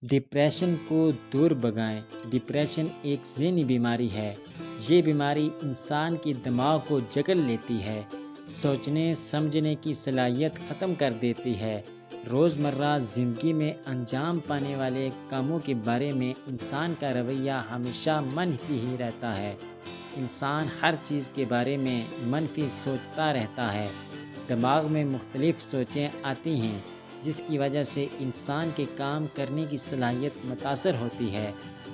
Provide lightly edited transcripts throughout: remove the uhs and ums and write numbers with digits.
Depression کو دور بھگائیں۔ Depression ایک ذہنی بیماری ہے۔ یہ بیماری انسان کی دماغ کو جکڑ لیتی ہے، سوچنے سمجھنے کی صلاحیت ختم کر دیتی ہے۔ روزمرہ زندگی میں انجام پانے والے کاموں کے بارے میں انسان کا رویہ ہمیشہ منفی ہی رہتا ہے۔ انسان ہر چیز کے بارے میں منفی سوچتا رہتا ہے۔ دماغ میں مختلف سوچیں آتی ہیں، جس کی وجہ سے انسان کے کام کرنے کی صلاحیت متاثر ہوتی ہے۔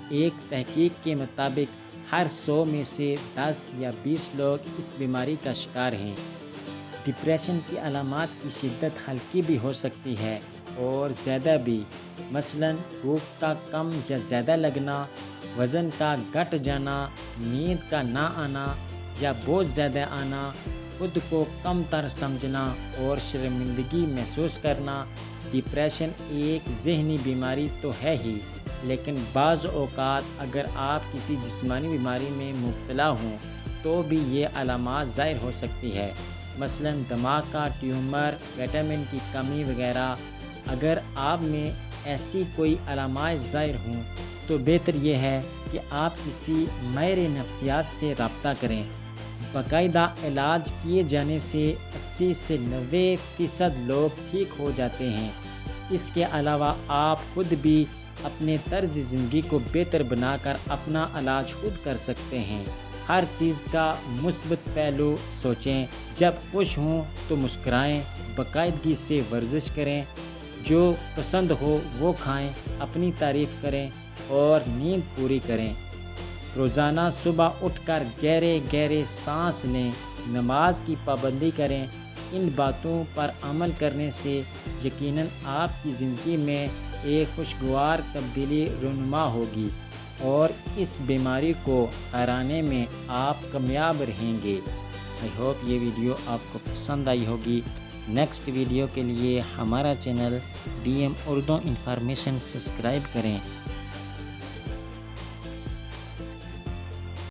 ایک تحقیق کے مطابق ہر 100 میں سے 10 یا 20 لوگ اس بیماری کا شکار ہیں۔ ڈپریشن کی علامات کی شدت ہلکی بھی ہو سکتی ہے اور زیادہ بھی، مثلاً بھوک کا کم یا زیادہ لگنا، وزن کا گھٹ جانا، نیند کا نہ آنا یا بہت زیادہ آنا، خود کو کم تر سمجھنا اور شرمندگی محسوس کرنا۔ ڈپریشن ایک ذہنی بیماری تو ہے ہی، لیکن بعض اوقات اگر آپ کسی جسمانی بیماری میں مبتلا ہوں تو بھی یہ علامات ظاہر ہو سکتی ہے، مثلاً دماغ کا ٹیومر، وٹامن کی کمی وغیرہ۔ اگر آپ میں ایسی کوئی علامات ظاہر ہوں تو بہتر یہ ہے کہ آپ کسی ماہر نفسیات سے رابطہ کریں۔ باقاعدہ علاج کیے جانے سے 80 سے 90% لوگ ٹھیک ہو جاتے ہیں۔ اس کے علاوہ آپ خود بھی اپنے طرز زندگی کو بہتر بنا کر اپنا علاج خود کر سکتے ہیں۔ ہر چیز کا مثبت پہلو سوچیں۔ جب خوش ہوں تو مسکرائیں، باقاعدگی سے ورزش کریں، جو پسند ہو وہ کھائیں، اپنی تعریف کریں اور نیند پوری کریں۔ روزانہ صبح اٹھ کر گہرے گہرے سانس لیں، نماز کی پابندی کریں۔ ان باتوں پر عمل کرنے سے یقیناً آپ کی زندگی میں ایک خوشگوار تبدیلی رونما ہوگی اور اس بیماری کو ہرانے میں آپ کامیاب رہیں گے۔ آئی ہوپ یہ ویڈیو آپ کو پسند آئی ہوگی۔ نیکسٹ ویڈیو کے لیے ہمارا channel BM Urdu information subscribe کریں۔